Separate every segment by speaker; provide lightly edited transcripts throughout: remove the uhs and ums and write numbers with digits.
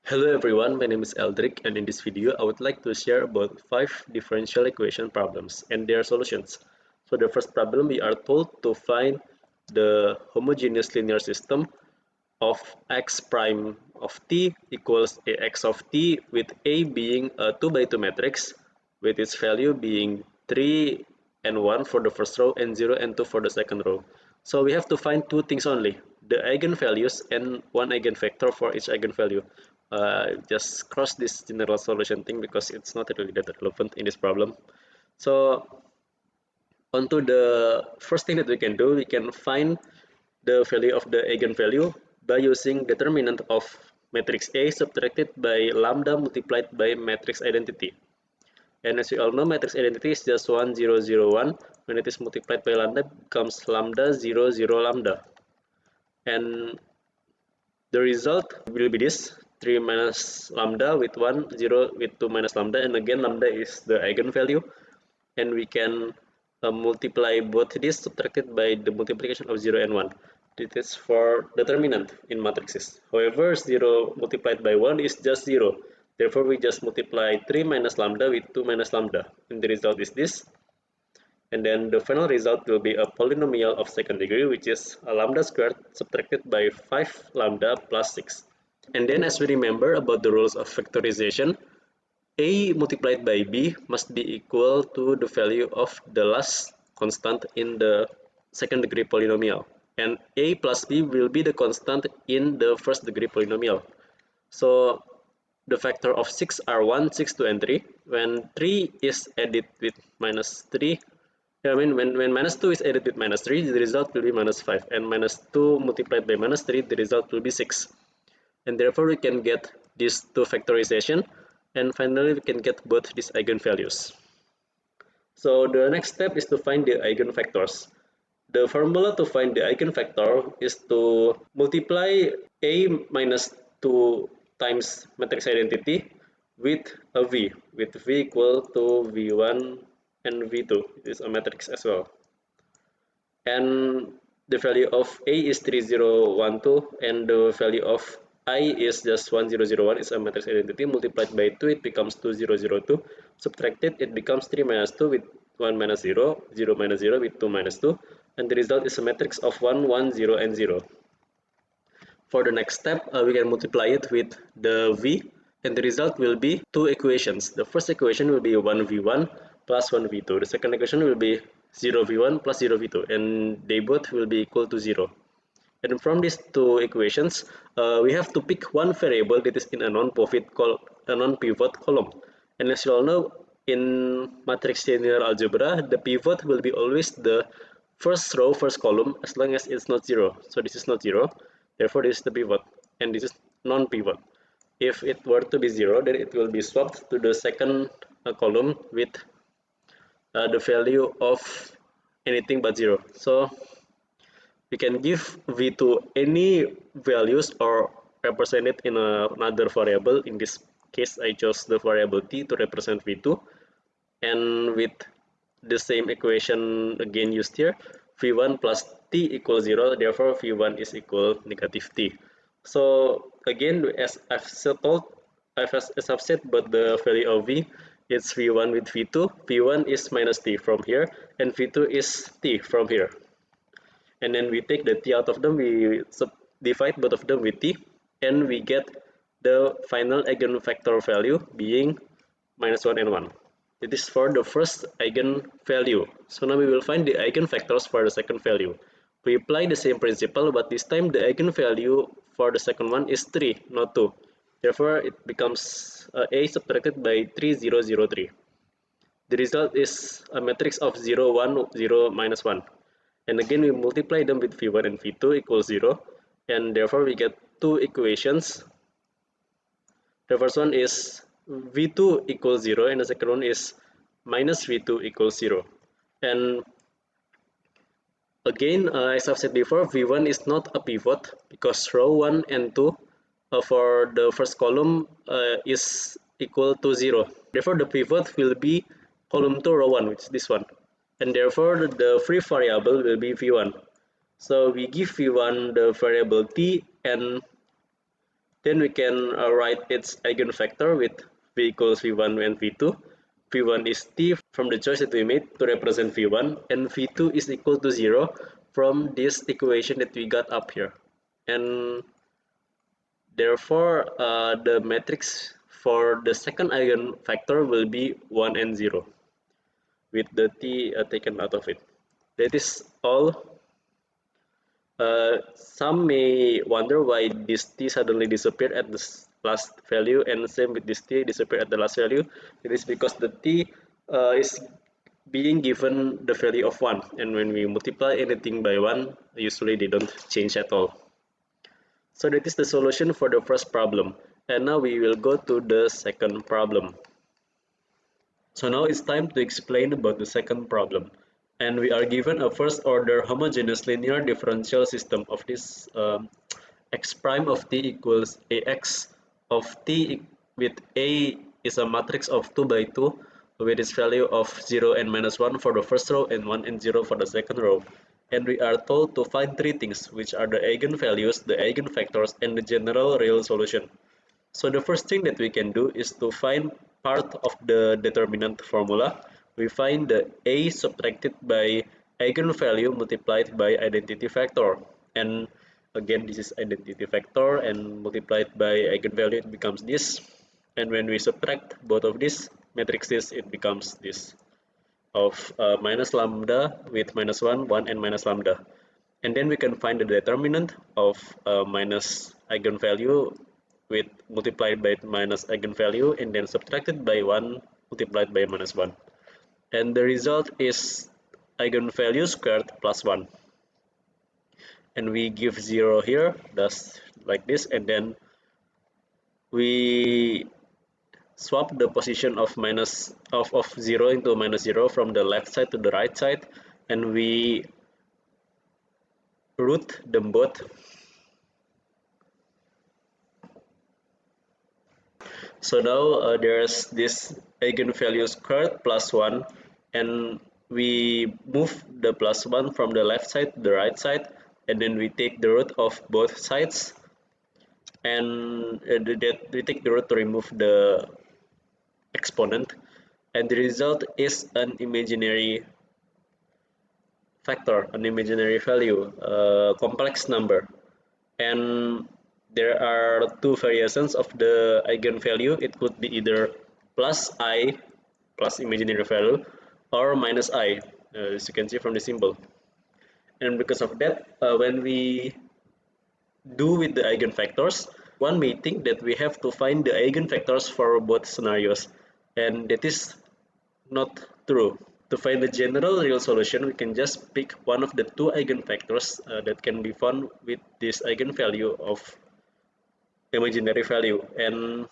Speaker 1: Hello everyone, my name is Eldrick, and in this video I would like to share about 5 differential equation problems and their solutions. So the first problem, we are told to find the homogeneous linear system of x prime of t equals ax of t, with A being a 2 by 2 matrix with its value being 3 and 1 for the first row and 0 and 2 for the second row. So we have to find two things only, the eigenvalues and one eigenvector for each eigenvalue. Just cross this general solution thing because it's not really that relevant in this problem. So onto the first thing that we can do, we can find the value of the eigenvalue by using determinant of matrix A subtracted by lambda multiplied by matrix identity. And as we all know, matrix identity is just 1, 0, 0, 1. When it is multiplied by lambda, it becomes lambda 0, 0, lambda. And the result will be this 3 minus lambda with 1, 0 with 2 minus lambda. And again, lambda is the eigenvalue. And we can multiply both this subtracted by the multiplication of 0 and 1. This is for determinant in matrices. However, 0 multiplied by 1 is just 0. Therefore, we just multiply 3 minus lambda with 2 minus lambda. And the result is this. And then the final result will be a polynomial of second degree, which is a lambda squared subtracted by 5 lambda plus 6. And then as we remember about the rules of factorization, a multiplied by b must be equal to the value of the last constant in the second degree polynomial, and a plus b will be the constant in the first degree polynomial. So the factor of 6 are 1, 6, 2, and 3. When 3 is added with minus 3, when minus 2 is added with minus 3, the result will be minus 5, and minus 2 multiplied by minus 3, the result will be 6. And therefore we can get these two factorization, and finally we can get both these eigenvalues. So the next step is to find the eigenvectors. The formula to find the eigenvector is to multiply A minus 2 times matrix identity with a V, with V equal to V1 and V2. It is a matrix as well. And the value of A is 3012, and the value of I is just 1001. It's a matrix identity. Multiplied by 2, it becomes 2002. Subtracted, it becomes 3 minus 2 with 1 minus 0, 0 minus 0 with 2 minus 2. And the result is a matrix of 1, 1, 0, and 0. For the next step, we can multiply it with the V, and the result will be two equations. The first equation will be 1v1 plus 1v2. The second equation will be 0v1 plus 0v2, and they both will be equal to 0. And from these two equations, we have to pick one variable that is in a non-pivot column. And as you all know, in matrix linear algebra, the pivot will be always the first row, first column, as long as it's not 0. So this is not 0, therefore this is the pivot, and this is non-pivot. If it were to be 0, then it will be swapped to the second column with the value of anything but 0. So we can give v to any values or represent it in another variable. In this case, I chose the variable t to represent v2, and with the same equation again used here, v1 plus t equals 0, therefore v1 is equal negative t. So again, as I've said, but the value of v, it's v1 with v2. v1 is minus t from here, and v2 is t from here. And then we take the t out of them, we divide both of them with t, and we get the final eigenvector value being minus 1 and 1. It is for the first eigenvalue. So now we will find the eigenvectors for the second value. We apply the same principle, but this time the eigenvalue for the second one is 3, not 2. Therefore, it becomes A subtracted by 3, 0, 0, 3. The result is a matrix of 0, 1, 0, minus 1. And again, we multiply them with v1 and v2 equals 0. And therefore, we get two equations. The first one is v2 equals 0, and the second one is minus v2 equals 0. And again, as I've said before, v1 is not a pivot because row 1 and 2 for the first column is equal to 0. Therefore, the pivot will be column 2 row 1, which is this one. And therefore, the free variable will be v1. So we give v1 the variable t, and Then we can write its eigenvector with v equals v1 and v2. v1 is t from the choice that we made to represent v1, and v2 is equal to 0 from this equation that we got up here. And therefore, the matrix for the second eigenvector will be 1 and 0 with the t taken out of it. That is all. Some may wonder why this t suddenly disappeared at the last value, and same with this t disappeared at the last value. It is because the t is being given the value of 1, and when we multiply anything by 1, usually they don't change at all. So that is the solution for the first problem, and now we will go to the second problem. So now it's time to explain about the second problem, and we are given a first order homogeneous linear differential system of this x prime of t equals ax of t with a is a matrix of 2 by 2 with its value of 0 and minus 1 for the first row and 1 and 0 for the second row. And we are told to find three things, which are the eigenvalues, the eigenvectors, and the general real solution. So the first thing that we can do is to find part of the determinant formula. We find the a subtracted by eigenvalue multiplied by identity factor. And again, this is identity factor, and multiplied by eigenvalue, it becomes this. And when we subtract both of these matrices, it becomes this of minus lambda with minus 1, 1, and minus lambda. And then we can find the determinant of minus eigenvalue with multiplied by minus eigenvalue and then subtracted by 1 multiplied by minus 1. And the result is eigenvalue squared plus 1. And we give 0 here, thus like this, and then we swap the position of minus of 0 into minus 0 from the left side to the right side, and we root them both. So now there's this eigenvalue squared plus 1, and we move the plus 1 from the left side to the right side, and then we take the root of both sides, and we take the root to remove the exponent, and the result is an imaginary factor, an imaginary value, a complex number. And there are two variations of the eigenvalue. It could be either plus I, plus imaginary value, or minus I, as you can see from the symbol. And because of that, when we do with the eigenvectors, one may think that we have to find the eigenvectors for both scenarios, and that is not true. To find the general real solution, we can just pick one of the two eigenvectors that can be found with this eigenvalue of imaginary value. And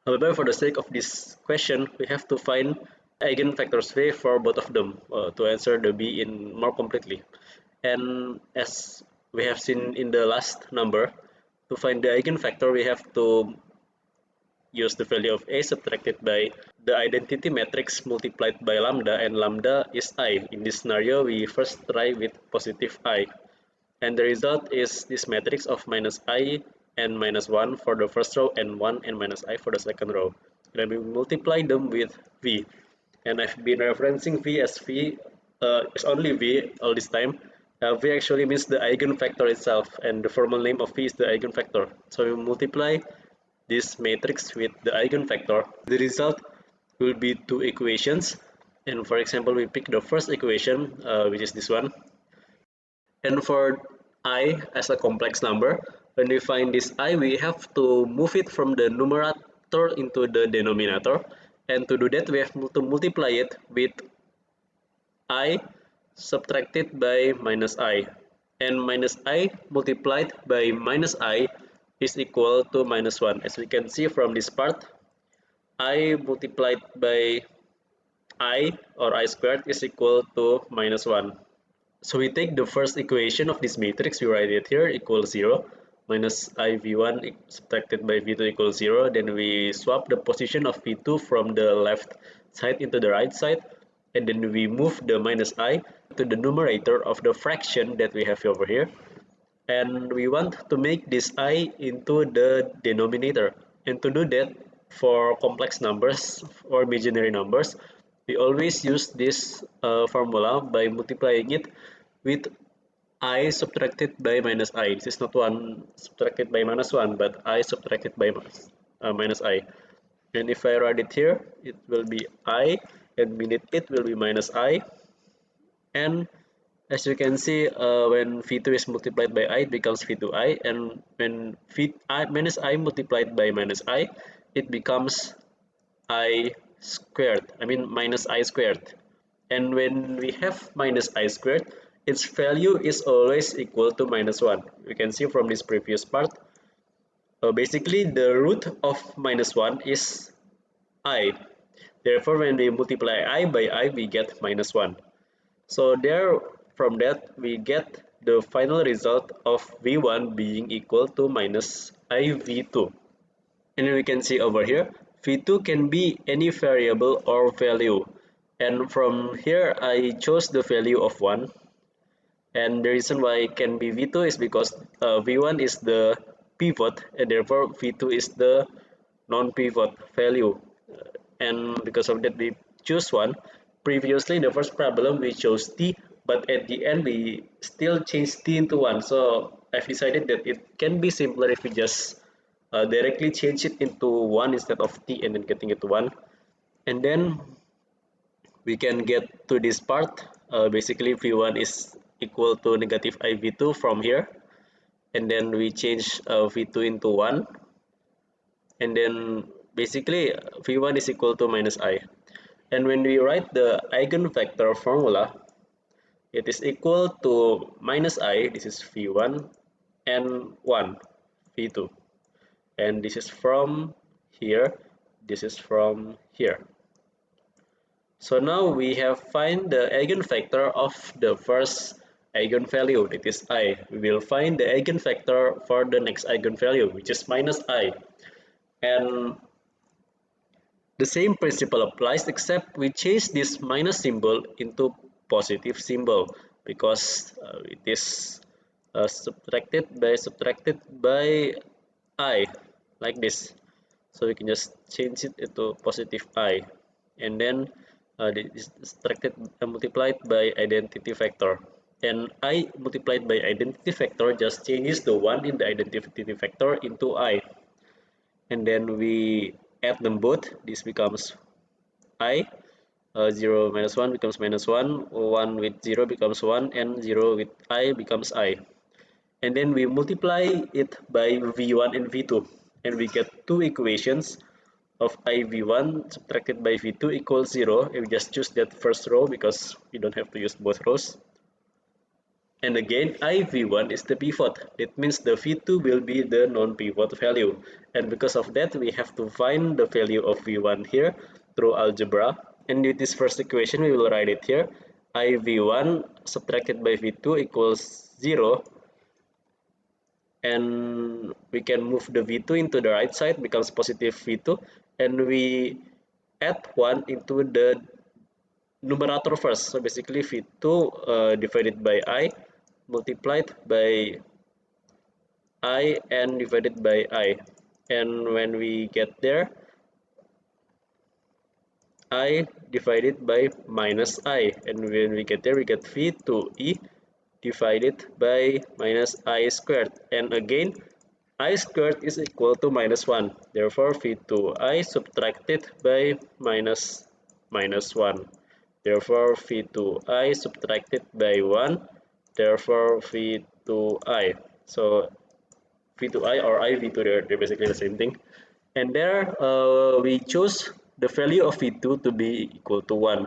Speaker 1: however, for the sake of this question, we have to find eigenvectors v for both of them to answer the b in more completely. And as we have seen in the last number, to find the eigenvector, we have to use the value of a subtracted by the identity matrix multiplied by lambda, and lambda is I. In this scenario, we first try with positive I, and the result is this matrix of minus I and minus 1 for the first row and 1 and minus I for the second row. Then we multiply them with v, and I've been referencing v as v is only v all this time. V actually means the eigenvector itself, and the formal name of v is the eigenvector. So we multiply this matrix with the eigenvector. The result will be two equations, and for example, we pick the first equation, which is this one. And for I as a complex number, when we find this I, we have to move it from the numerator into the denominator, and to do that we have to multiply it with I subtracted by minus I, and minus I multiplied by minus I is equal to minus 1. As we can see from this part, I multiplied by I, or I squared, is equal to minus 1. So we take the first equation of this matrix, we write it here, equals 0, minus I v1 subtracted by v2 equals 0. Then we swap the position of v2 from the left side into the right side, and then we move the minus I to the numerator of the fraction that we have over here. and we want to make this I into the denominator. And to do that, for complex numbers or imaginary numbers, we always use this formula by multiplying it with I subtracted by minus I. This is not 1 subtracted by minus 1, but I subtracted by minus I. And if I write it here, it will be I, and beneath it will be minus I. And as you can see, when V2 is multiplied by I, it becomes V2I. And when minus I multiplied by minus I, it becomes I squared. I mean minus I squared. And when we have minus I squared, its value is always equal to minus 1. You can see from this previous part. Basically, the root of minus 1 is I. Therefore, when we multiply I by I, we get minus 1. So there, from that, we get the final result of V1 being equal to minus IV2. And we can see over here, V2 can be any variable or value. And from here, I chose the value of 1. And the reason why it can be V2 is because V1 is the pivot, and therefore V2 is the non-pivot value. And because of that, we choose 1. Previously, in the first problem, we chose T, but at the end, we still changed T into 1. So I've decided that it can be simpler if we just directly change it into 1 instead of T and then getting it to 1. And then we can get to this part. Basically, V1 is equal to negative IV2 from here. And then we change V2 into 1. And then basically, V1 is equal to minus I. And when we write the eigenvector formula, it is equal to minus I, this is V1, and 1, V2. And this is from here, this is from here. So now we have find the eigenvector of the first eigenvalue, that is I. We will find the eigenvector for the next eigenvalue, which is minus I. And the same principle applies, except we change this minus symbol into positive symbol, because it is subtracted by I, like this. So we can just change it into positive I, and then this is subtracted multiplied by identity factor. And I multiplied by identity factor just changes the 1 in the identity factor into I. And then we add them both. This becomes I. 0 minus 1 becomes minus 1. 1 with 0 becomes 1. And 0 with I becomes I. And then we multiply it by V1 and V2. And we get two equations of IV1 subtracted by V2 equals 0. And we just choose that first row because we don't have to use both rows. And again, IV1 is the pivot. It means the V2 will be the non-pivot value. And because of that, we have to find the value of V1 here through algebra. And with this first equation, we will write it here. IV1 subtracted by V2 equals 0. And we can move the V2 into the right side, becomes positive V2. And we add 1 into the numerator first. So basically V2 divided by I multiplied by I and divided by I. And when we get there, I divided by minus I. And when we get there, we get V2E divided by minus I squared. And again, I squared is equal to minus 1. Therefore, V2I subtracted by minus 1. Therefore, V2I subtracted by 1. Therefore, V2I. So, V2I or IV2, they're basically the same thing. And there, we choose the value of V2 to be equal to 1.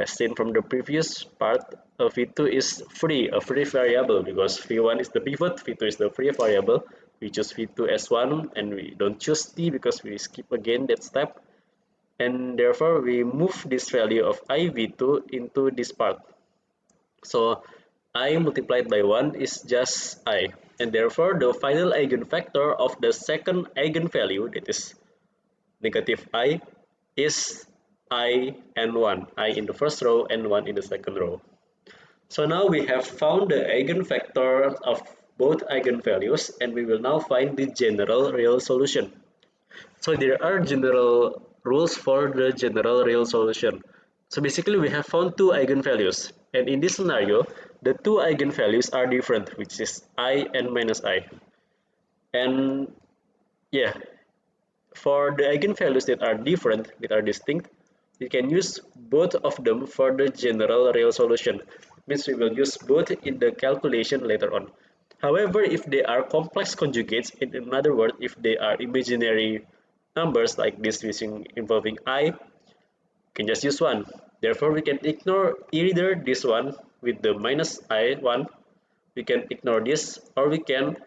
Speaker 1: Seen from the previous part, V2 is free, a free variable, because V1 is the pivot, V2 is the free variable. We choose V2 as 1, and we don't choose T because we skip again that step. And therefore, we move this value of IV2 into this part. So, I multiplied by 1 is just I. And therefore, the final eigenvector of the second eigenvalue, that is negative I, is I and 1. I in the first row and 1 in the second row. So now we have found the eigenvector of both eigenvalues, and we will now find the general real solution. So there are general rules for the general real solution. So basically we have found two eigenvalues, and in this scenario the two eigenvalues are different, which is I and minus I. And yeah, for the eigenvalues that are different, that are distinct, we can use both of them for the general real solution. Means we will use both in the calculation later on. However, if they are complex conjugates, in other words, if they are imaginary numbers like this using involving I, we can just use one. Therefore, we can ignore either this one with the minus I one, we can ignore this, or we can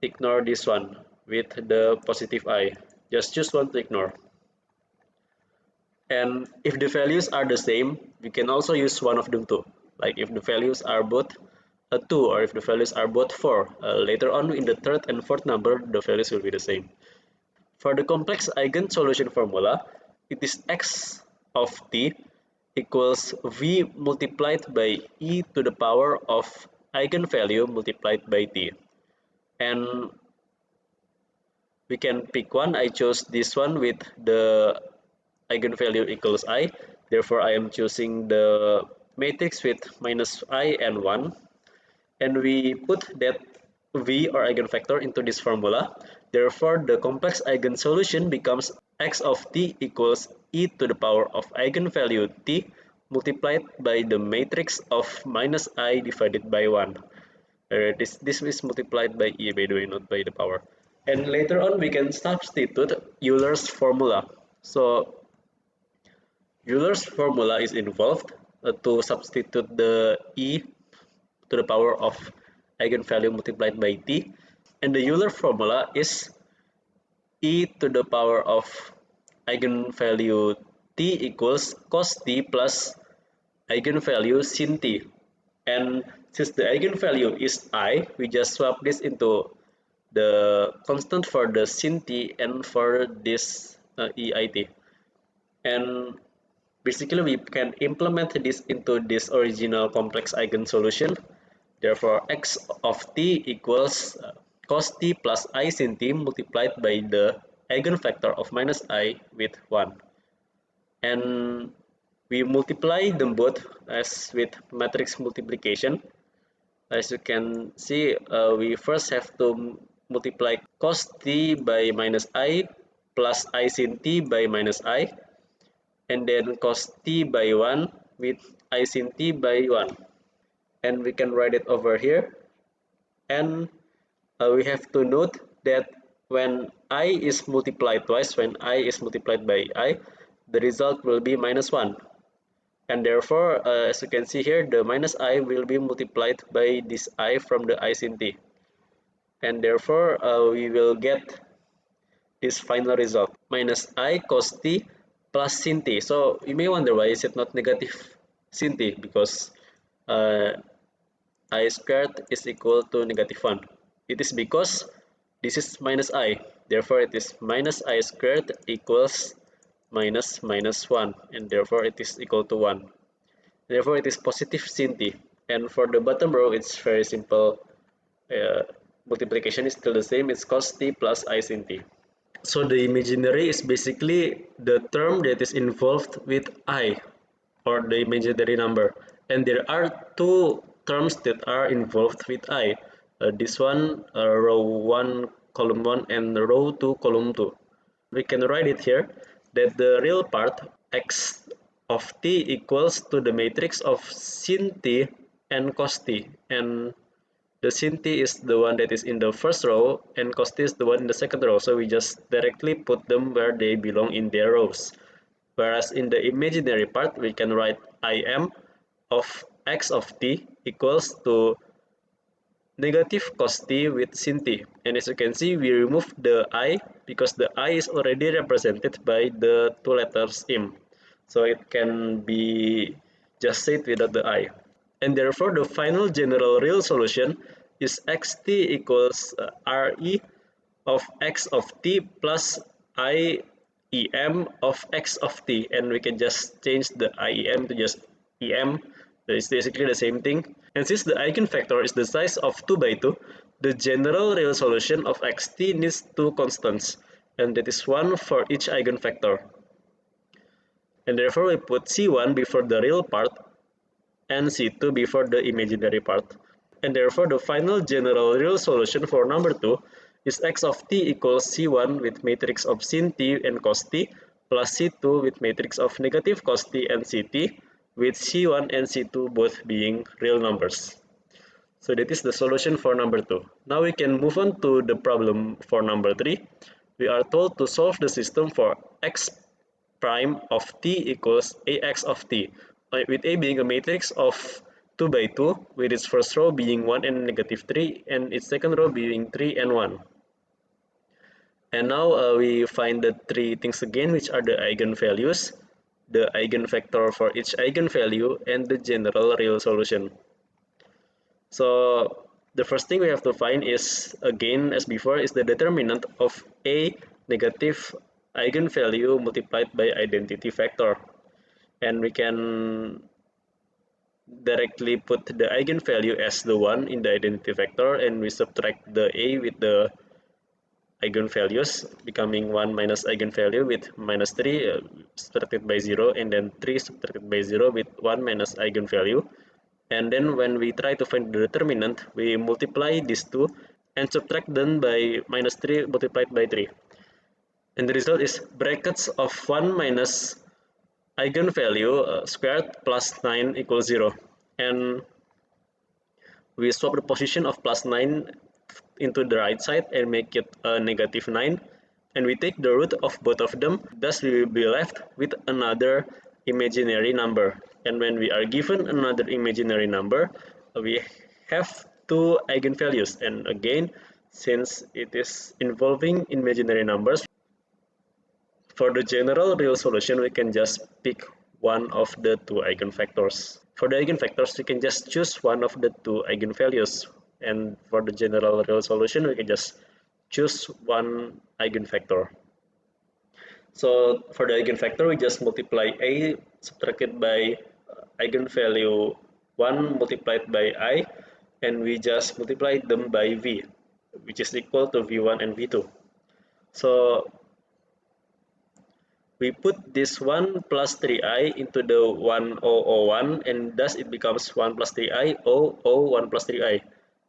Speaker 1: ignore this one with the positive I. Just choose one to ignore. And if the values are the same, we can also use one of them too. Like if the values are both a 2 or if the values are both 4. Later on in the third and fourth number, the values will be the same. For the complex eigen solution formula, it is x of t equals v multiplied by e to the power of eigenvalue multiplied by t. And we can pick one. I chose this one with the eigenvalue equals I. Therefore, I am choosing the matrix with minus I and 1. And we put that V or eigenvector into this formula. Therefore, the complex eigensolution becomes x of t equals e to the power of eigenvalue t multiplied by the matrix of minus I divided by 1. This is multiplied by e, by the way, not by the power. And later on, we can substitute Euler's formula. So Euler's formula is involved to substitute the e to the power of eigenvalue multiplied by t, and the Euler formula is e to the power of eigenvalue t equals cos t plus eigenvalue sin t. And since the eigenvalue is I, we just swap this into the constant for the sin t and for this EIT. And basically we can implement this into this original complex eigensolution. Therefore, x of t equals cos t plus I sin t multiplied by the eigenvector of minus I with 1. And we multiply them both as with matrix multiplication. As you can see, we first have to multiply cos t by minus I plus I sin t by minus I, and then cos t by 1 with I sin t by 1. And we can write it over here. And we have to note that when I is multiplied twice, when I is multiplied by I, the result will be minus 1. And therefore, as you can see here, the minus I will be multiplied by this I from the I sin t. And therefore, we will get this final result, minus I cos t plus sin t. So you may wonder why is it not negative sin t, because I squared is equal to negative 1. It is because this is minus I. Therefore, it is minus I squared equals minus minus 1. And therefore, it is equal to 1. Therefore, it is positive sin t. And for the bottom row, it's very simple. Multiplication is still the same. It's cos t plus I sin t. So the imaginary is basically the term that is involved with I, or the imaginary number. And there are two terms that are involved with I. This one, row 1, column 1, and row 2, column 2. We can write it here that the real part x of t equals to the matrix of sin t and cos t. And the sin t is the one that is in the first row and cos t is the one in the second row. So we just directly put them where they belong in their rows. Whereas in the imaginary part, we can write Im of x of t equals to negative cos t with sin t. And as you can see, we remove the I because the I is already represented by the two letters im. So it can be just said without the I. And therefore, the final general real solution is xt equals Re of x of t plus IEM of x of t. And we can just change the IEM to just EM. It's basically the same thing. And since the eigenvector is the size of 2 by 2, the general real solution of xt needs two constants, and that is one for each eigenvector. And therefore we put C1 before the real part and C2 before the imaginary part. And therefore the final general real solution for number 2 is x of t equals C1 with matrix of sin t and cos t plus C2 with matrix of negative cos t and ct, with C1 and C2 both being real numbers. So that is the solution for number 2. Now we can move on to the problem for number 3. We are told to solve the system for x prime of t equals ax of t, with A being a matrix of 2 by 2, with its first row being 1 and negative 3, and its second row being 3 and 1. And now we find the three things again, which are the eigenvalues, the eigenvector for each eigenvalue, and the general real solution. So the first thing we have to find is, again as before, is the determinant of a negative eigenvalue multiplied by identity vector. And we can directly put the eigenvalue as the 1 in the identity vector, and we subtract the a with the eigenvalues, becoming 1 minus eigenvalue with minus 3 subtracted by 0, and then 3 subtracted by 0 with 1 minus eigenvalue. And then when we try to find the determinant, we multiply these two and subtract them by minus 3 multiplied by 3. And the result is brackets of 1 minus eigenvalue squared plus 9 equals 0. And we swap the position of plus 9 into the right side and make it a negative 9. And we take the root of both of them, thus we will be left with another imaginary number. And when we are given another imaginary number, we have two eigenvalues. And again, since it is involving imaginary numbers, for the general real solution, we can just pick one of the two eigenvectors. For the eigenvectors, we can just choose one of the two eigenvalues. And for the general real solution, we can just choose one eigenvector. So for the eigenvector, we just multiply a subtracted by eigenvalue 1 multiplied by I, and we just multiply them by v, which is equal to v1 and v2. So we put this 1 plus 3i into the 1 and thus it becomes 1 plus 3i 1 plus 3i,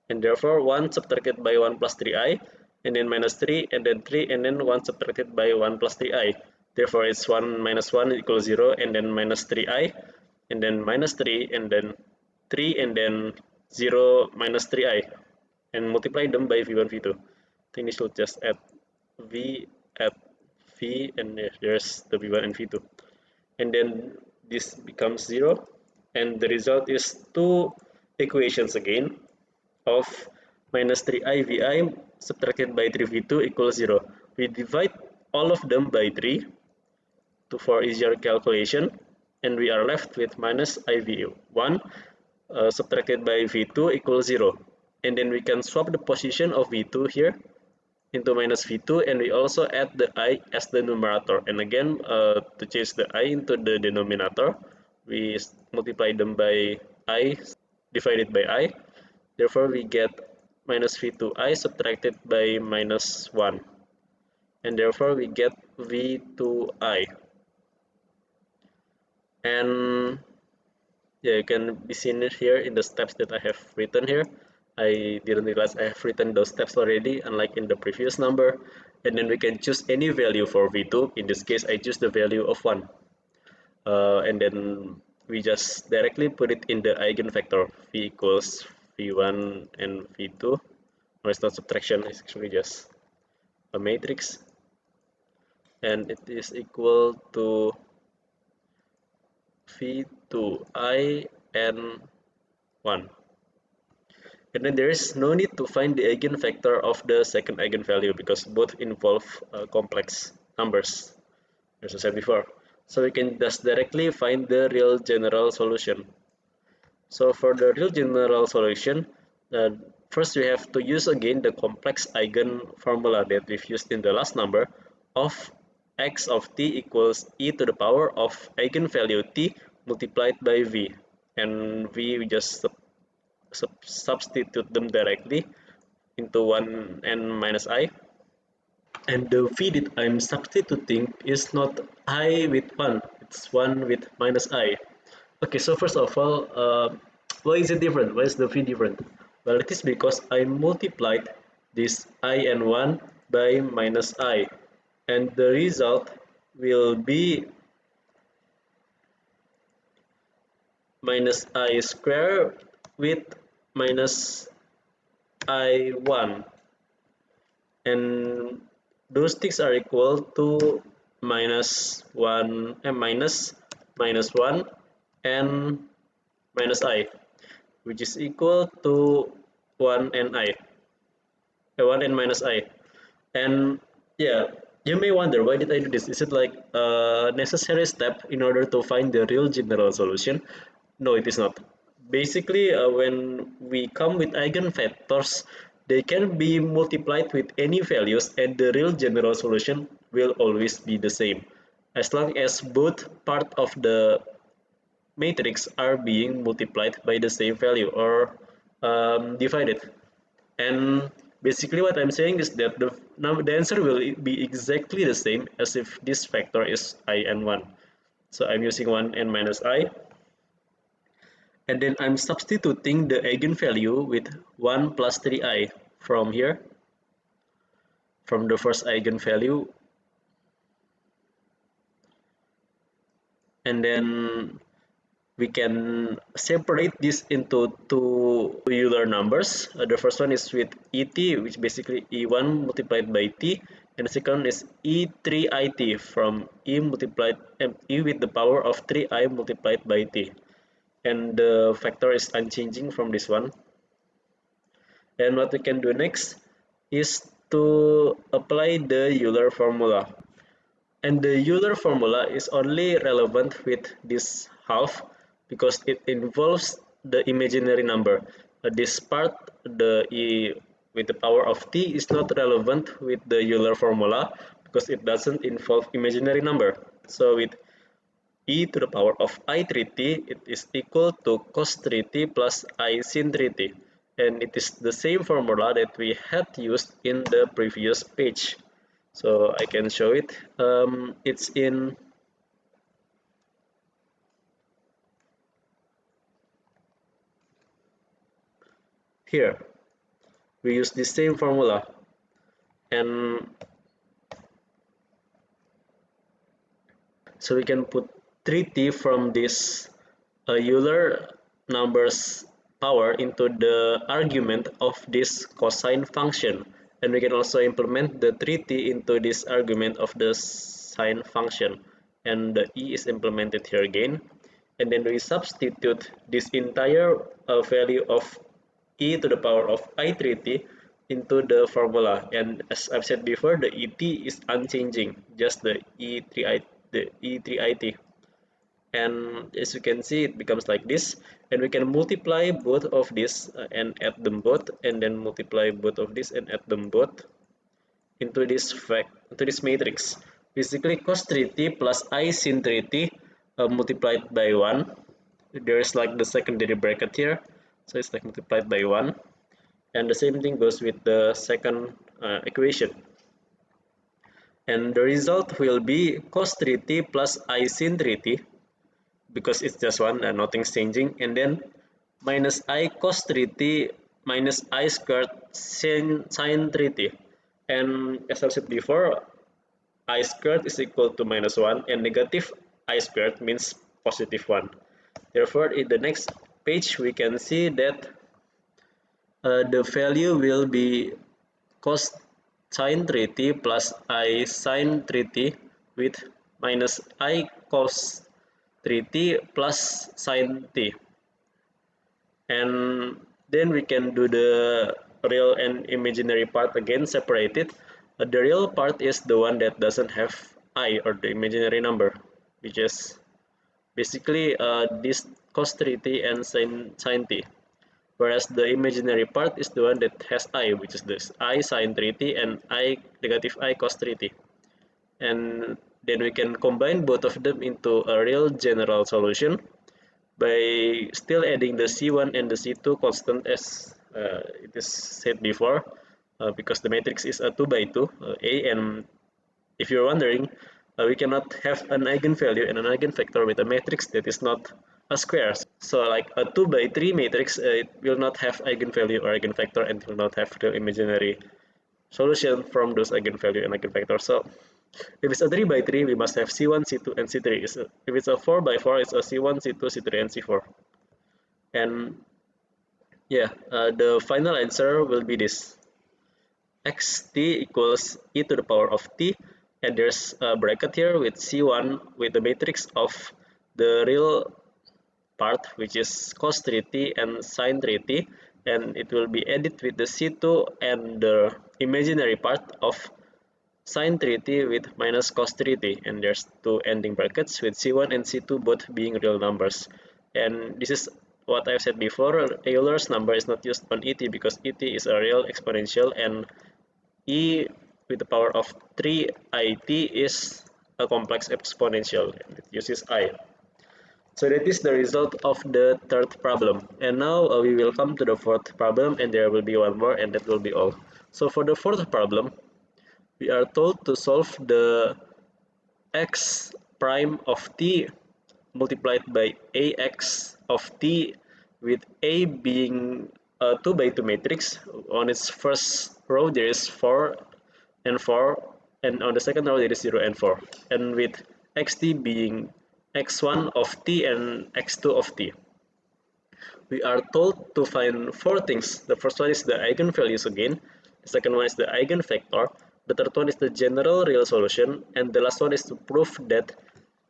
Speaker 1: and therefore 1 subtracted by 1 plus 3i, and then minus 3, and then 3, and then 1 subtracted by 1 plus 3i. Therefore it's 1 minus 1 equals 0, and then minus 3i, and then minus 3, and then 3, and then 0 minus 3i, and multiply them by v1 v2. I think we should just add v at v, and there's the v1 and v2, and then this becomes 0, and the result is two equations again of minus 3i vi subtracted by 3v2 equals 0. We divide all of them by 3 for easier calculation, and we are left with minus iv1 subtracted by v2 equals 0. And then we can swap the position of v2 here into minus v2, and we also add the I as the numerator. And again, to change the I into the denominator, we multiply them by I divided by I. Therefore, we get minus v2i subtracted by minus 1. And therefore, we get v2i. And yeah, you can be seen it here in the steps that I have written here. I didn't realize I have written those steps already, unlike in the previous number. And then we can choose any value for v2. In this case, I choose the value of 1. And then we just directly put it in the eigenvector v equals v1 and v2. No, it's not subtraction, it's actually just a matrix. And it is equal to v2i and 1. And then there is no need to find the eigenvector of the second eigenvalue because both involve complex numbers, as I said before. So we can just directly find the real general solution. So for the real general solution, first we have to use again the complex eigen formula that we've used in the last number of x of t equals e to the power of eigenvalue t multiplied by v. And v, we just substitute them directly into 1 and minus I. And the v that I'm substituting is not I with 1, it's 1 with minus I. Okay, so first of all, why is it different? Why is the v different? Well, it is because I multiplied this I and 1 by minus I. And the result will be minus I squared with minus I1. And those things are equal to minus 1 and minus 1 and minus I, which is equal to 1 and 1 and minus I. And yeah, you may wonder, why did I do this? Is it like a necessary step in order to find the real general solution? No, it is not. Basically, when we come with eigenvectors, they can be multiplied with any values and the real general solution will always be the same, as long as both part of the matrix are being multiplied by the same value or divided. And basically what I'm saying is that the answer will be exactly the same as if this vector is I and 1. So I'm using 1 and minus I, and then I'm substituting the eigenvalue with 1 plus 3i from here, from the first eigenvalue, and then we can separate this into two Euler numbers. The first one is with et, which basically e1 multiplied by t, and the second is e3it from e multiplied e with the power of 3i multiplied by t, and the factor is unchanging from this one. And what we can do next is to apply the Euler formula. And the Euler formula is only relevant with this half because it involves the imaginary number. This part, the e with the power of t, is not relevant with the Euler formula because it doesn't involve imaginary number. So with e to the power of I 3t, it is equal to cos 3t plus I sin 3t. And it is the same formula that we had used in the previous page. So I can show it. It's in here. We use the same formula, and so we can put 3t from this Euler numbers power into the argument of this cosine function, and we can also implement the 3t into this argument of the sine function, and the e is implemented here again, and then we substitute this entire value of e to the power of I 3t into the formula, and as I've said before, the et is unchanging, just the e3it. And as you can see, it becomes like this, and we can multiply both of this and add them both, and then multiply both of this and add them both into this matrix. Basically, cos 3t plus I sin 3t multiplied by 1. There is like the secondary bracket here, so it's like multiplied by 1, and the same thing goes with the second equation, and the result will be cos 3t plus I sin 3t, because it's just one and nothing's changing, and then minus I cos 3t minus I squared sin 3t. And as I said before, I squared is equal to minus 1, and negative I squared means positive 1. Therefore, in the next page, we can see that the value will be cos sin 3t plus I sin 3t with minus I cos 3t plus sin t, and then we can do the real and imaginary part again separated. The real part is the one that doesn't have I, or the imaginary number, which is basically this cos 3t and sin t, whereas the imaginary part is the one that has I, which is this I sin 3t and I negative I cos 3t. And then we can combine both of them into a real general solution by still adding the C1 and the C2 constant as it is said before. because the matrix is a 2 by 2 A, and if you're wondering, we cannot have an eigenvalue and an eigenvector with a matrix that is not a square. So like a 2 by 3 matrix, it will not have eigenvalue or eigenvector and will not have the imaginary solution from those eigenvalue and eigenvector. So if it's a 3 by 3, we must have C1, C2, and C3. If it's a 4 by 4, it's a C1, C2, C3, and C4. And yeah, the final answer will be this. Xt equals e to the power of t, and there's a bracket here with C1 with the matrix of the real part, which is cos 3t and sin 3t, and it will be added with the C2 and the imaginary part of sin 3t with minus cos 3t, and there's two ending brackets with C1 and C2 both being real numbers. And this is what I've said before, Euler's number is not used on ET because ET is a real exponential, and E with the power of 3it is a complex exponential, and it uses I. So that is the result of the third problem. And now we will come to the fourth problem, and there will be one more, and that will be all. So for the fourth problem, we are told to solve the x prime of t multiplied by ax of t with A being a 2 by 2 matrix. On its first row there is 4 and 4, and on the second row there is 0 and 4, and with xt being x1 of t and x2 of t. We are told to find four things. The first one is the eigenvalues again, the second one is the eigenvector, the third one is the general real solution, and the last one is to prove that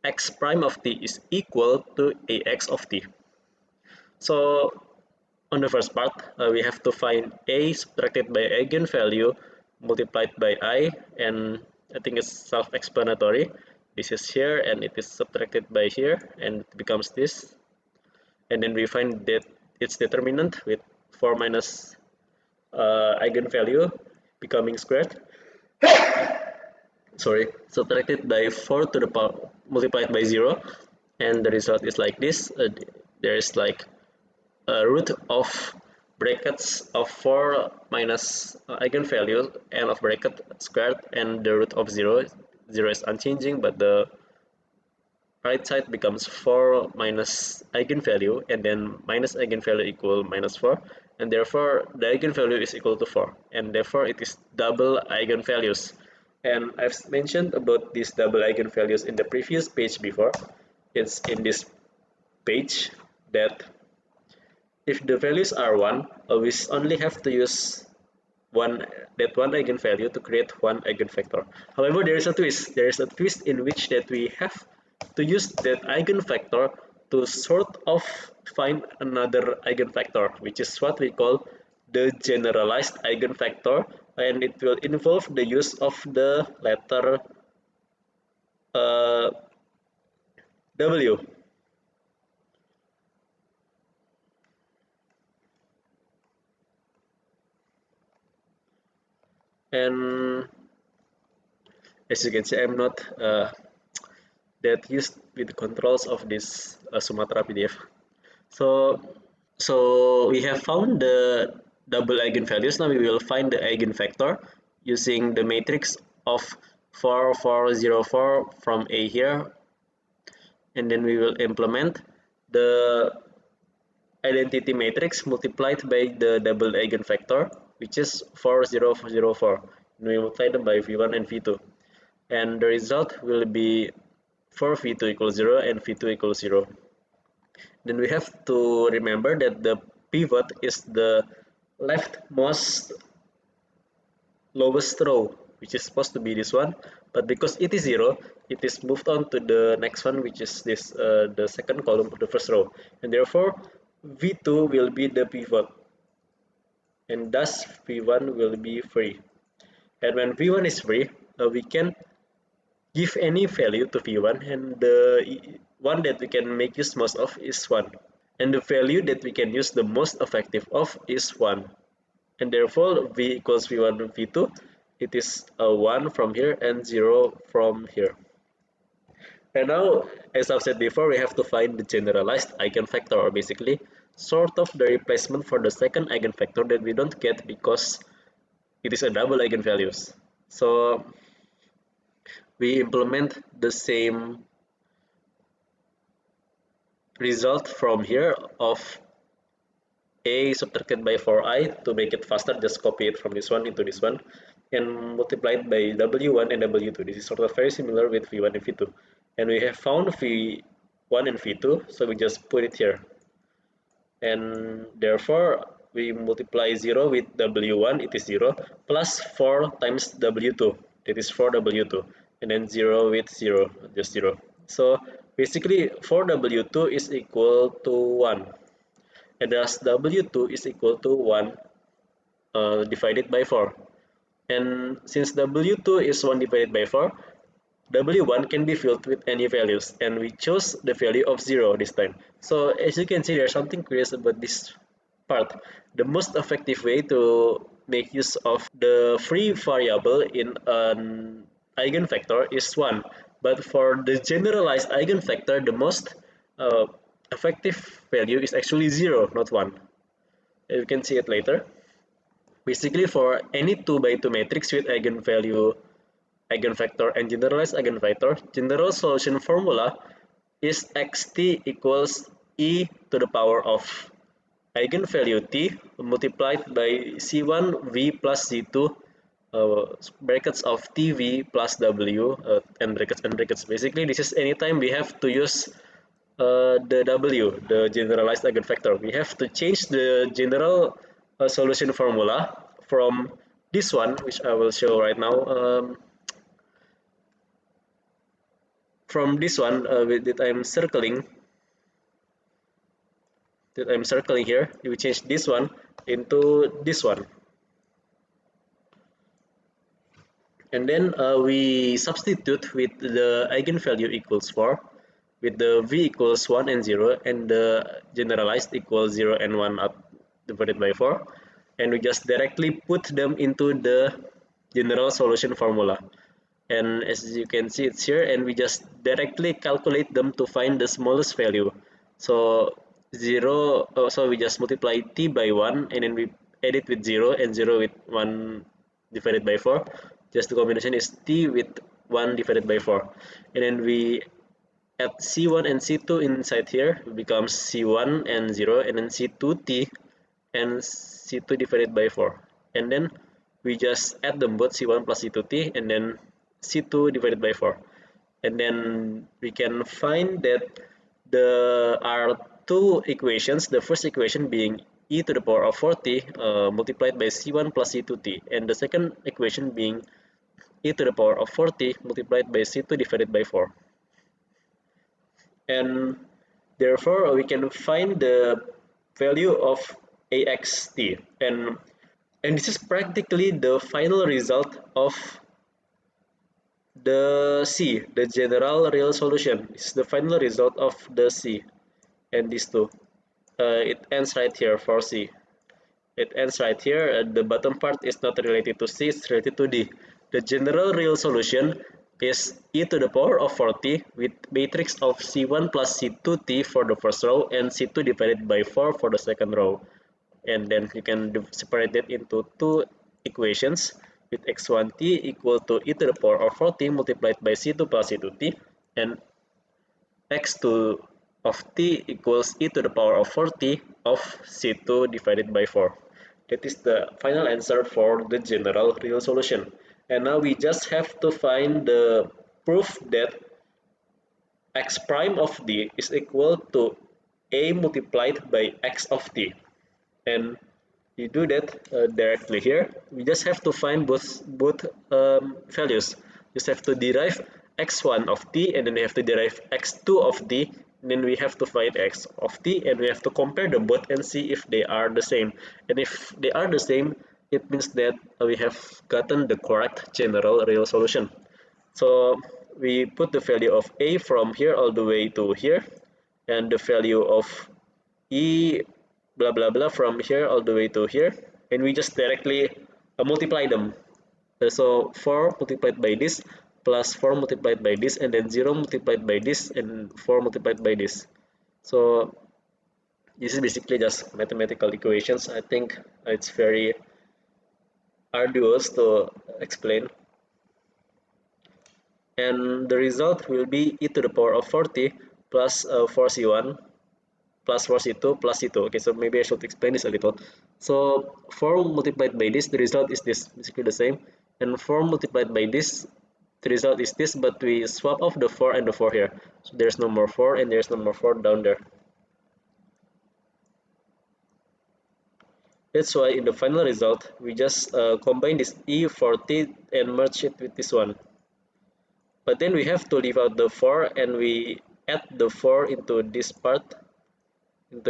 Speaker 1: x prime of t is equal to ax of t. So on the first part, we have to find a subtracted by eigenvalue multiplied by I, and I think it's self-explanatory. This is here, and it is subtracted by here, and it becomes this. And then we find that its determinant with 4 minus eigenvalue becoming squared. Sorry, subtracted by 4 to the power multiplied by 0, and the result is like this. There is like a root of brackets of 4 minus eigenvalue and of bracket squared, and the root of 0. 0 is unchanging, but the right side becomes 4 minus eigenvalue, and then minus eigenvalue equal minus 4, and therefore the eigenvalue is equal to 4, and therefore it is double eigenvalues. And I've mentioned about these double eigenvalues in the previous page before. It's in this page that if the values are 1, we only have to use one eigenvalue to create one eigenvector. However, there is a twist. There is a twist in which that we have to use that eigenvector to sort of find another eigenvector, which is what we call the generalized eigenvector, and it will involve the use of the letter W. And as you can see, I'm not that used with the controls of this Sumatra PDF. So we have found the double eigenvalues. Now we will find the eigenvector using the matrix of 4, 4, 0, 4 from A here, and then we will implement the identity matrix multiplied by the double eigenvector, which is 4, 0, 0, 4. And we multiply them by V1 and V2, and the result will be 4 V2 equals 0 and V2 equals 0. Then we have to remember that the pivot is the leftmost lowest row, which is supposed to be this one, but because it is 0, it is moved on to the next one, which is this the second column of the first row, and therefore V2 will be the pivot, and thus V1 will be free. And when V1 is free, we can give any value to V1, and the one that we can make use most of is 1, and the value that we can use the most effective of is 1, and therefore V equals V1 and V2. It is a 1 from here and 0 from here. And now, as I've said before, we have to find the generalized eigenvector, or basically sort of the replacement for the second eigenvector that we don't get because it is a double eigenvalues. So we implement the same result from here of a subtracted by 4i. To make it faster, just copy it from this one into this one and multiply it by w1 and w2. This is sort of very similar with v1 and v2, and we have found v1 and v2, so we just put it here, and therefore we multiply 0 with w1, it is 0, plus 4 times w2, that is 4w2, and then 0 with 0, just 0. So basically 4w2 is equal to 1, and thus w2 is equal to 1 divided by 4. And since w2 is 1 divided by 4, w1 can be filled with any values, and we chose the value of 0 this time. So as you can see, there's something curious about this part. The most effective way to make use of the free variable in an eigenvector is 1, but for the generalized eigenvector, the most uh, effective value is actually 0, not 1. You can see it later. Basically, for any 2 by 2 matrix with eigenvalue, eigenvector, and generalized eigenvector, general solution formula is xt equals e to the power of eigenvalue t multiplied by c1 v plus c2 brackets of tv plus w and brackets. Basically, this is anytime we have to use the w, the generalized eigenvector. We have to change the general solution formula from this one, which I will show right now. From this one that I'm circling here, we change this one into this one, and then we substitute with the eigenvalue equals 4, with the v equals 1 and 0, and the generalized equals 0 and 1 up divided by 4, and we just directly put them into the general solution formula. And as you can see, it's here, and we just directly calculate them to find the smallest value. So 0, so we just multiply t by 1, and then we add it with 0, and 0 with 1 divided by 4. Just the combination is t with 1 divided by 4, and then we add c1 and c2 inside here. It becomes c1 and 0, and then c2t and c2 divided by 4, and then we just add them both, c1 plus c2t, and then c2 divided by 4, and then we can find that there are two equations. The first equation being e to the power of 4t multiplied by c1 plus c2t, and the second equation being e to the power of 4t multiplied by c2 divided by 4, and therefore we can find the value of axt, and this is practically the final result of the C, the general real solution. This is the final result of the C and these two. It ends right here for C. It ends right here. The bottom part is not related to C, it's related to D. The general real solution is e to the power of 4t with matrix of C1 plus C2t for the first row and C2 divided by 4 for the second row. And then you can separate it into two equations with x1t equal to e to the power of 4t multiplied by c2 plus c2t, and x2 of t equals e to the power of 4t of c2 divided by 4. That is the final answer for the general real solution. And now we just have to find the proof that x prime of t is equal to a multiplied by x of t. And you do that directly here. We just have to find both values. Just have to derive x1 of t, and then we have to derive x2 of t, and then we have to find x of t, and we have to compare them both and see if they are the same. And if they are the same, it means that we have gotten the correct general real solution. So we put the value of a from here all the way to here, and the value of e blah blah blah from here all the way to here, and we just directly multiply them. So 4 multiplied by this plus 4 multiplied by this, and then 0 multiplied by this, and 4 multiplied by this. So this is basically just mathematical equations. I think it's very arduous to explain, and the result will be e to the power of 40 plus 4c1 plus 4c2 plus c2. Okay, so maybe I should explain this a little. So 4 multiplied by this, the result is this, basically the same. And 4 multiplied by this, the result is this, but we swap off the 4 and the 4 here. So there's no more 4 and there's no more 4 down there. That's why in the final result, we just combine this E40 and merge it with this one. But then we have to leave out the 4 and we add the 4 into this part, and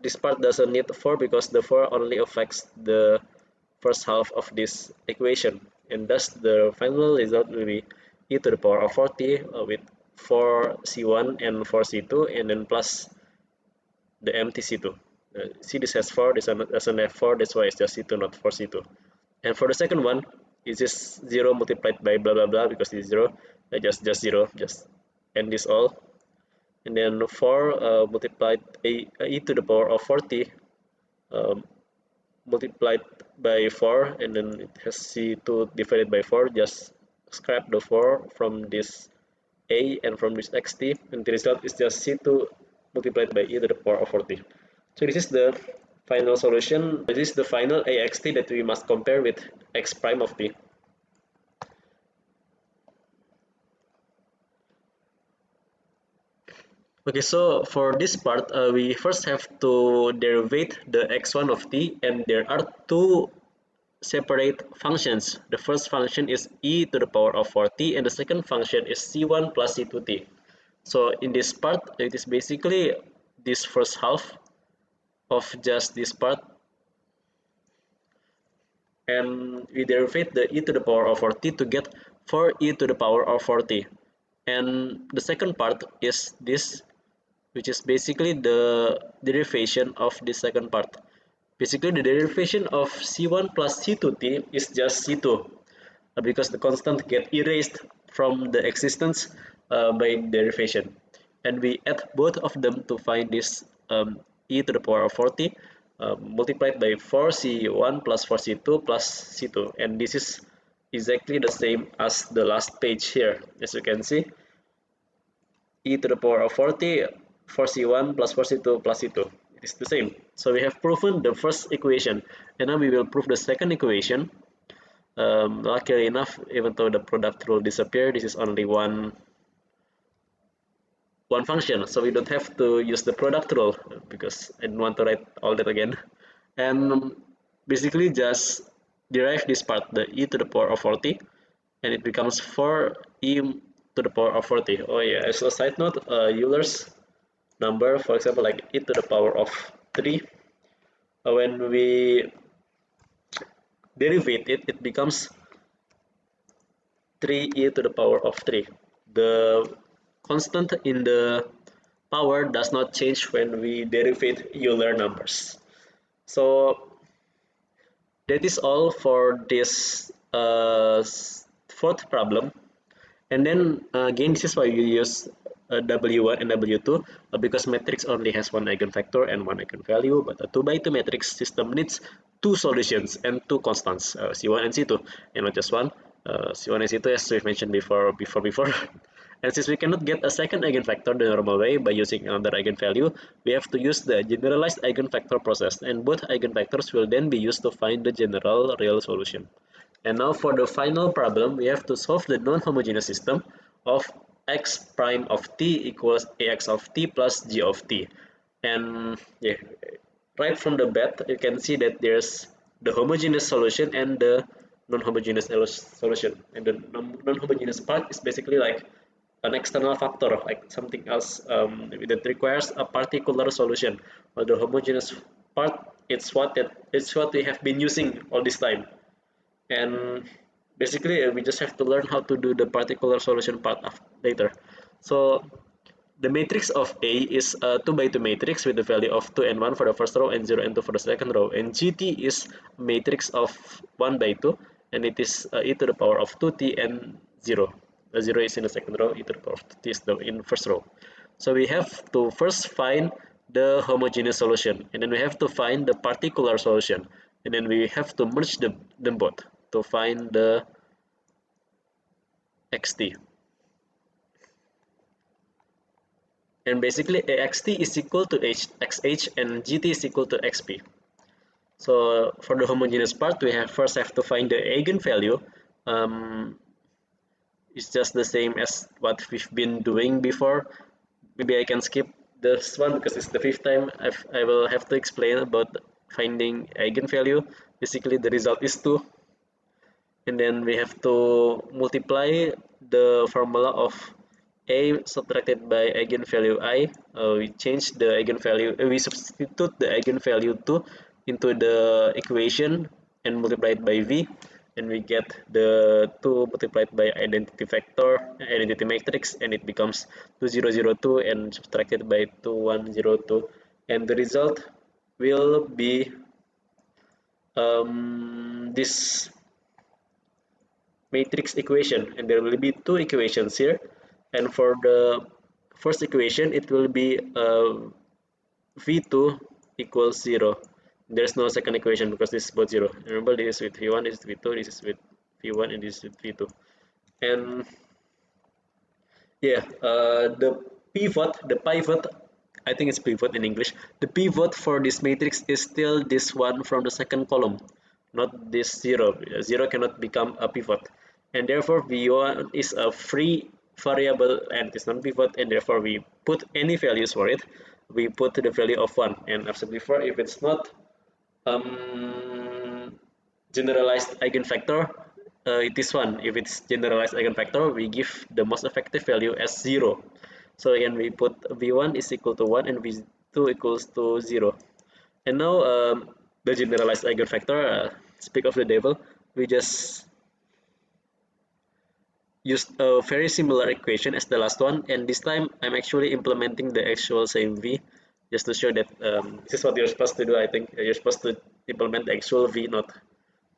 Speaker 1: this part doesn't need 4 because the 4 only affects the first half of this equation, and thus the final result will be e to the power of 40 with 4c1 and 4c2 and then plus the empty c2. See, this has 4, this doesn't have 4, that's why it's just c2 not 4c2. And for the second one, it's just 0 multiplied by blah blah blah because it's 0, just 0, just end this all. And then 4 multiplied e to the power of 40 um, multiplied by 4, and then it has c2 divided by 4, just scrap the 4 from this a and from this xt, and the result is just c2 multiplied by e to the power of 40. So this is the final solution. This is the final axt that we must compare with x prime of t. Okay, so for this part, we first have to derivate the x1 of t, and there are two separate functions. The first function is e to the power of 4t, and the second function is c1 plus c2t. So in this part, it is basically this first half of just this part, and we derive the e to the power of 4t to get 4e to the power of 40. And the second part is this, which is basically the derivation of the second part. Basically, the derivation of c1 plus c2t is just c2 because the constant get erased from the existence by derivation. And we add both of them to find this e to the power of 40 multiplied by 4c1 plus 4c2 plus c2. And this is exactly the same as the last page here. As you can see, e to the power of 40, 4c1 plus 4c2 plus c2. It is the same. So we have proven the first equation, and now we will prove the second equation. Luckily enough, even though the product rule disappeared, this is only one function, so we don't have to use the product rule because I don't want to write all that again. And basically just derive this part, the e to the power of 40, and it becomes 4e to the power of 40. Oh yeah, as a side note, Euler's number, for example, like e to the power of 3, when we derivate it, it becomes 3e to the power of 3. The constant in the power does not change when we derivate Euler numbers. So that is all for this fourth problem. And then again, this is why you use W1 and W2 because matrix only has one eigenvector and one eigenvalue, but a 2 by 2 matrix system needs two solutions and two constants, C1 and C2, and not just one. C1 and C2, as we've mentioned before. And since we cannot get a second eigenvector the normal way by using another eigenvalue, we have to use the generalized eigenvector process, and both eigenvectors will then be used to find the general real solution. And now for the final problem, we have to solve the non-homogeneous system of x prime of t equals ax of t plus g of t. And yeah, right from the bat, you can see that there's the homogeneous solution and the non-homogeneous solution. And the non-homogeneous part is basically like an external factor, like something else that requires a particular solution. While the homogeneous part, it's what we have been using all this time. And basically we just have to learn how to do the particular solution part later. So the matrix of A is a 2 by 2 matrix with the value of 2 and 1 for the first row and 0 and 2 for the second row, and GT is a matrix of 1 by 2, and it is e to the power of 2t and 0. The 0 is in the second row, e to the power of 2t is in first row. So we have to first find the homogeneous solution, and then we have to find the particular solution. and then we have to merge them both to find the xt. And basically axt is equal to xh and gt is equal to xp. So for the homogeneous part, we first have to find the eigenvalue. Um, it's just the same as what we've been doing before. Maybe I can skip this one because it's the fifth time I will have to explain about finding eigenvalue. Basically, the result is 2, and then we have to multiply the formula of a subtracted by eigenvalue I. We change the eigenvalue, we substitute the eigenvalue 2 into the equation and multiply it by v, and we get the 2 multiplied by identity vector, identity matrix, and it becomes 2002 and subtracted by 2102, and the result will be this matrix equation, and there will be two equations here, and for the first equation it will be v2 equals 0. There's no second equation because this is both 0. Remember, this is with v1, this is v2, this is with v1, and this is with v2. And yeah, the pivot, I think it's pivot in English. The pivot for this matrix is still this one from the second column, not this 0. 0 cannot become a pivot, and therefore v1 is a free variable and it is non-pivot, and therefore we put any values for it. We put the value of 1, and I've said before, if it's not generalized eigenvector, it is 1. If it's generalized eigenvector, we give the most effective value as 0. So again, we put v1 is equal to 1 and v2 equals to 0. And now the generalized eigenvector, speak of the devil, we just used a very similar equation as the last one, and this time I'm actually implementing the actual same v, just to show that this is what you're supposed to do. I think you're supposed to implement the actual v, not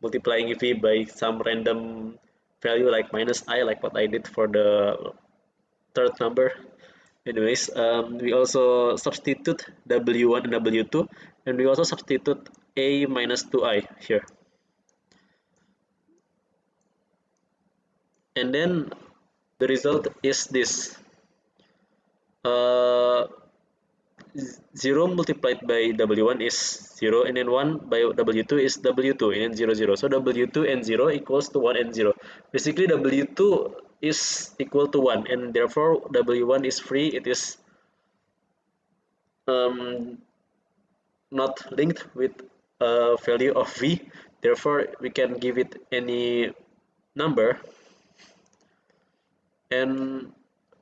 Speaker 1: multiplying v by some random value like minus I, like what I did for the third number. Anyways, we also substitute w1 and w2, and we also substitute a minus 2i here. And then the result is this. Uh, 0 multiplied by w1 is 0, and then 1 by w2 is w2, and then 0 0. So w2 and 0 equals to 1 and 0. Basically w2 is equal to 1, and therefore w1 is free. It is um, not linked with a value of v, therefore we can give it any number. And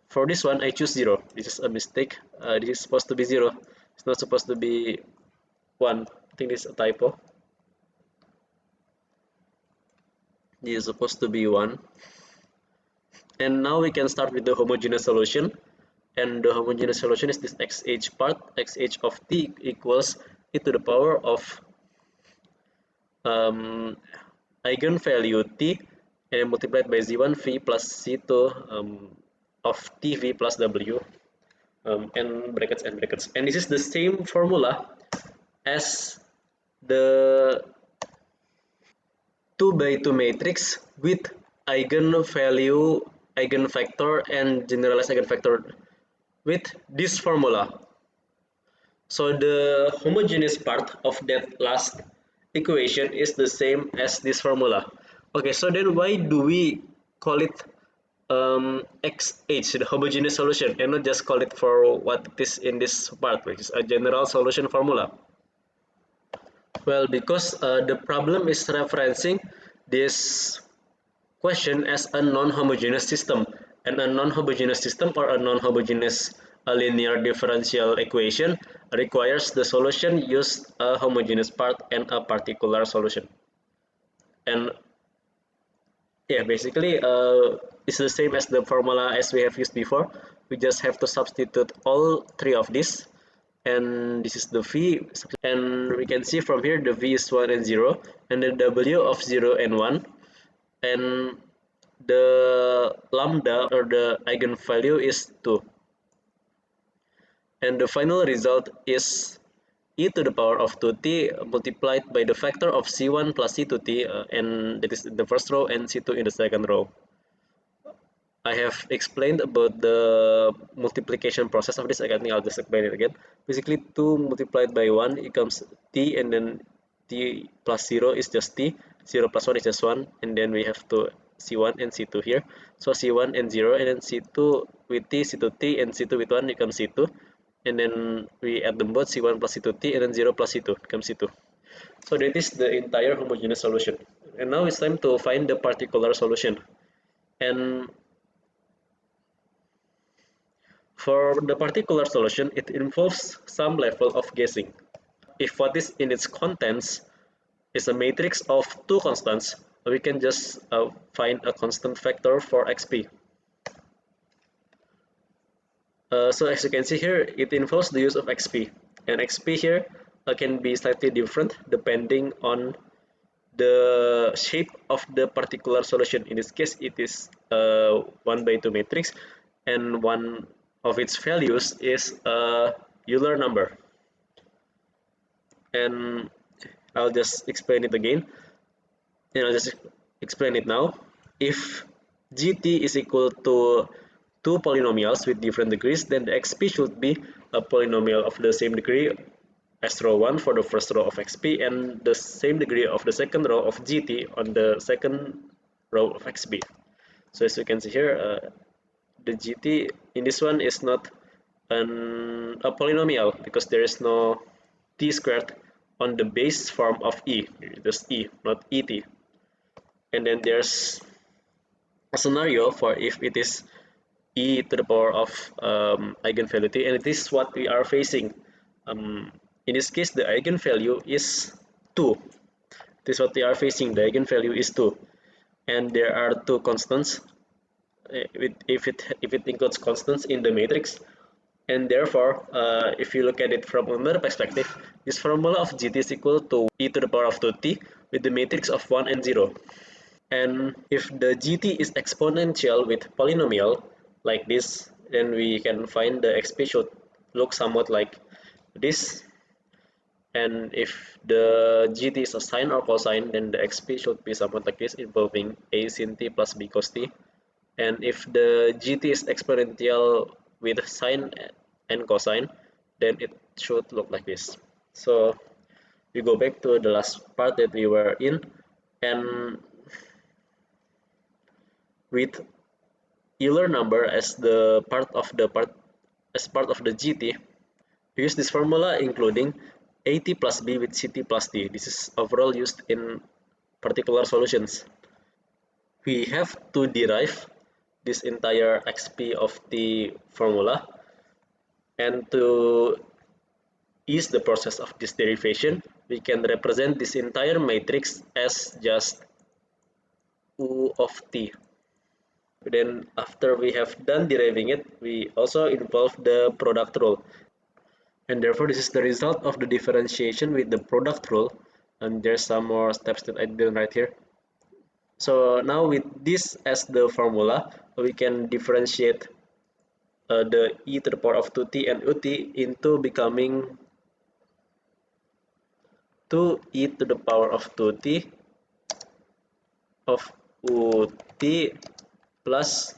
Speaker 1: for this one I choose 0. This is a mistake. This is supposed to be 0. It's not supposed to be 1. I think this is a typo. This is supposed to be 1. And now we can start with the homogeneous solution. And the homogeneous solution is this xh part. Xh of t equals e to the power of eigenvalue t, and multiplied by z1 v plus z2 of t v plus w, and brackets and brackets. And this is the same formula as the 2 by 2 matrix with eigenvalue, eigenvector, and generalized eigenvector with this formula. So the homogeneous part of that last equation is the same as this formula. Okay, so then why do we call it XH, the homogeneous solution, and not just call it for what it is in this part, which is a general solution formula? Well, because the problem is referencing this question as a non-homogeneous system, and a non-homogeneous system or a non-homogeneous linear differential equation requires the solution use a homogeneous part and a particular solution. And yeah, basically it's the same as the formula as we have used before. We just have to substitute all three of these, and this is the v, and we can see from here the v is 1 and 0, and the w of 0 and 1, and the lambda or the eigenvalue is 2, and the final result is e to the power of 2t multiplied by the factor of c1 plus c2t, and that is in the first row, and c2 in the second row. I have explained about the multiplication process of this. I think I'll just explain it again. Basically, 2 multiplied by 1 becomes t, and then t plus 0 is just t, 0 plus 1 is just 1, and then we have to c1 and c2 here. So c1 and 0, and then c2 with t, c2t, and c2 with 1 becomes c2. And then we add them both, c1 plus c2t, and then 0 plus c2 becomes c2. So that is the entire homogeneous solution. And now it's time to find the particular solution. And for the particular solution, it involves some level of guessing. If what is in its contents is a matrix of two constants, we can just find a constant factor for xp. So as you can see here, it involves the use of xp. And xp here can be slightly different depending on the shape of the particular solution. In this case, it is a 1 by 2 matrix, and one of its values is a Euler number. And I'll just explain it again, and I'll just explain it now. If gt is equal to two polynomials with different degrees, then the xp should be a polynomial of the same degree as row 1 for the first row of xp, and the same degree of the second row of gt on the second row of xp. So as you can see here, the gt in this one is not a polynomial because there is no t squared on the base form of e, just e, not et. And then there's a scenario for if it is e to the power of eigenvalue t, and it is what we are facing. In this case, the eigenvalue is 2. This is what we are facing. The eigenvalue is 2, and there are two constants. If it includes constants in the matrix, and therefore, if you look at it from another perspective, this formula of gt is equal to e to the power of 2t with the matrix of 1 and 0. And if the gt is exponential with polynomial like this, then we can find the xp should look somewhat like this. And if the gt is a sine or cosine, then the xp should be somewhat like this, involving a sin t plus b cos t. And if the gt is exponential with sine and cosine, then it should look like this. So we go back to the last part that we were in, and with Euler number as part of the gt, we use this formula including at plus b with ct plus d. This is overall used in particular solutions. We have to derive this entire xp of the formula, and to ease the process of this derivation, we can represent this entire matrix as just u of t. Then after we have done deriving it, we also involve the product rule. And therefore, this is the result of the differentiation with the product rule. And there's some more steps that I didn't write here. So now with this as the formula, we can differentiate the e to the power of 2t and ut into becoming 2e to the power of 2t of ut plus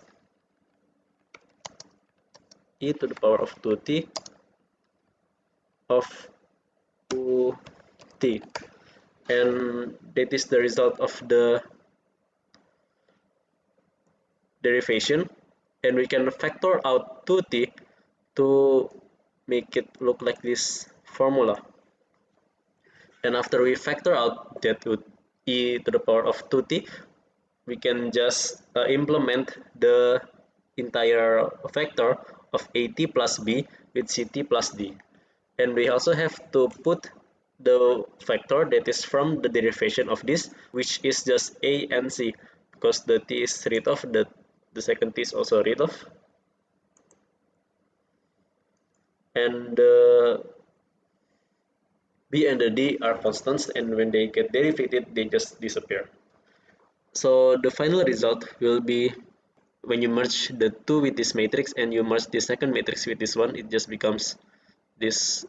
Speaker 1: e to the power of 2t of ut, and that is the result of the derivation, and we can factor out 2t to make it look like this formula. And after we factor out that e to the power of 2t, we can just implement the entire factor of at plus b with ct plus d. And we also have to put the factor that is from the derivation of this, which is just a and c, because the t is rid of, the second t is also rid of. And the b and the d are constants, and when they get derivated, they just disappear. So the final result will be, when you merge the two with this matrix and you merge the second matrix with this one, it just becomes this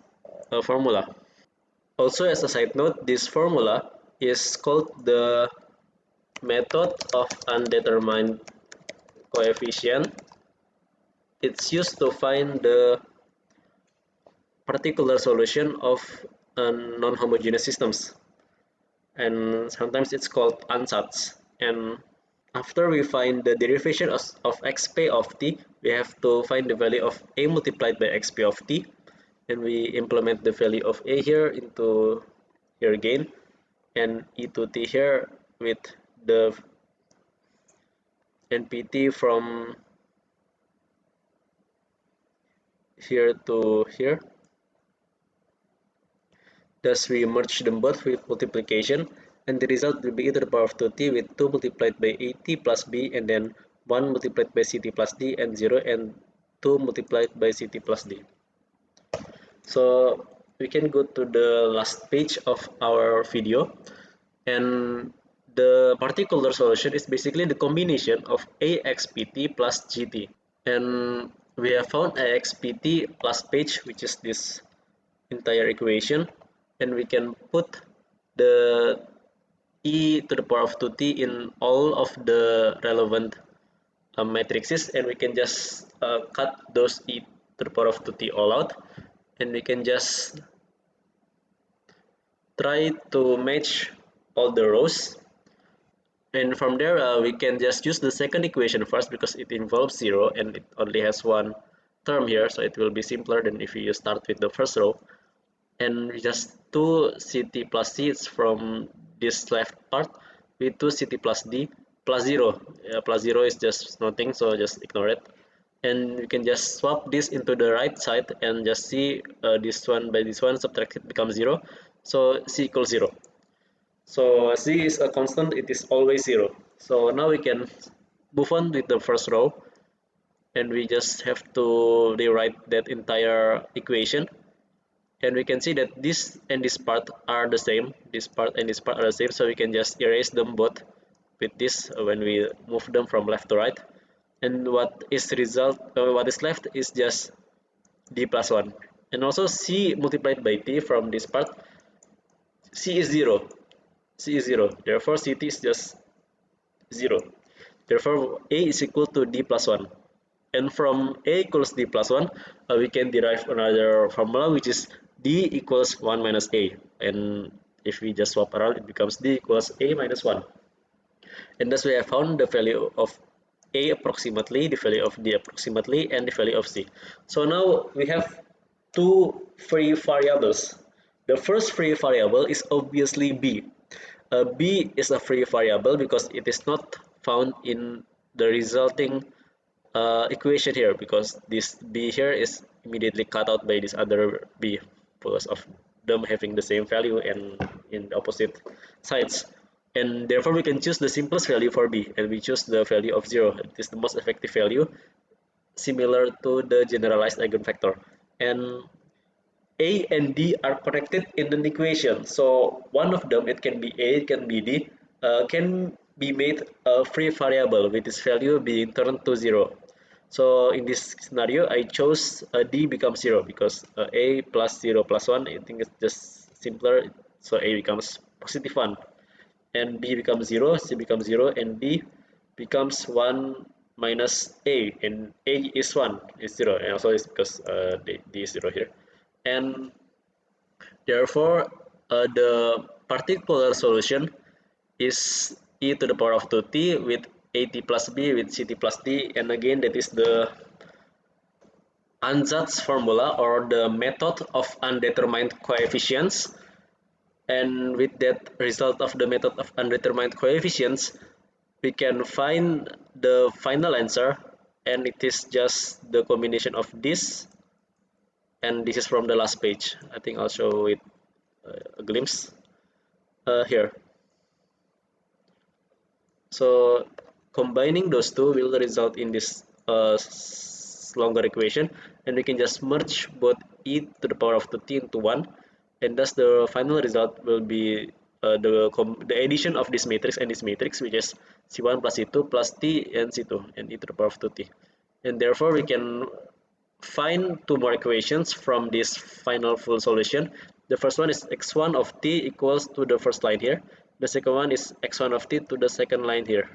Speaker 1: formula. Also, as a side note, this formula is called the method of undetermined coefficient. It's used to find the particular solution of non-homogeneous systems, and sometimes it's called ansatz. And after we find the derivation of xp of t, we have to find the value of a multiplied by xp of t, and we implement the value of a here into here again, and e to t here with the npt from here to here. Thus we merge them both with multiplication, and the result will be e to the power of 2t with 2 multiplied by at plus b, and then 1 multiplied by ct plus d, and 0 and 2 multiplied by ct plus d. So we can go to the last page of our video, and the particular solution is basically the combination of axpt plus gt, and we have found axpt plus page, which is this entire equation, and we can put the e to the power of 2t in all of the relevant matrices, and we can just cut those e to the power of 2t all out, and we can just try to match all the rows, and from there we can just use the second equation first because it involves 0 and it only has one term here, so it will be simpler than if you start with the first row, and we just 2 ct plus c is from this left part with 2 ct plus d plus 0. Plus 0 is just nothing, so just ignore it, and we can just swap this into the right side and just see this one by this one, subtract it, becomes 0, so c equals 0. So c is a constant, it is always 0. So now we can move on with the first row, and we just have to rewrite that entire equation, and we can see that this and this part are the same, this part and this part are the same, so we can just erase them both with this when we move them from left to right, and what is left is just d plus 1, and also c multiplied by t from this part, c is 0, therefore ct is just 0, therefore a is equal to d plus 1, and from a equals d plus 1 we can derive another formula, which is d equals 1 minus a, and if we just swap around, it becomes d equals a minus 1, and thus we have found the value of a approximately, the value of d approximately, and the value of c. So now we have two free variables. The first free variable is obviously b. B is a free variable because it is not found in the resulting equation here, because this b here is immediately cut out by this other b because of them having the same value and in the opposite sides, and therefore we can choose the simplest value for b, and we choose the value of 0. It is the most effective value, similar to the generalized eigenvector, and a and d are connected in an equation, so one of them, it can be a, it can be d, can be made a free variable with its value being turned to 0. So in this scenario, I chose d becomes 0 because a plus 0 plus 1, I think it's just simpler, so a becomes positive 1, and b becomes 0, c becomes 0, and d becomes 1 minus a, and a is 1, is 0, and also it's because d is 0 here, and therefore the particular solution is e to the power of 2t with at plus b with ct plus d, and again that is the ansatz formula or the method of undetermined coefficients, and with that result of the method of undetermined coefficients we can find the final answer, and it is just the combination of this, and this is from the last page. I think I'll show it a glimpse here. So combining those two will result in this longer equation, and we can just merge both e to the power of 2t into 1, and thus the final result will be the addition of this matrix and this matrix, which is c1 plus c2 plus t and c2 and e to the power of 2t, and therefore we can find two more equations from this final full solution, The first one is x1 of t equals to the first line here. The second one is x1 of t to the second line here.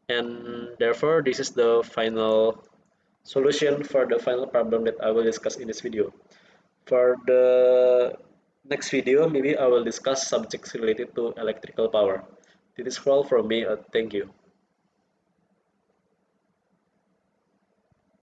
Speaker 1: And therefore, this is the final solution for the final problem that I will discuss in this video. For the next video, maybe I will discuss subjects related to electrical power. This is all from me. Thank you.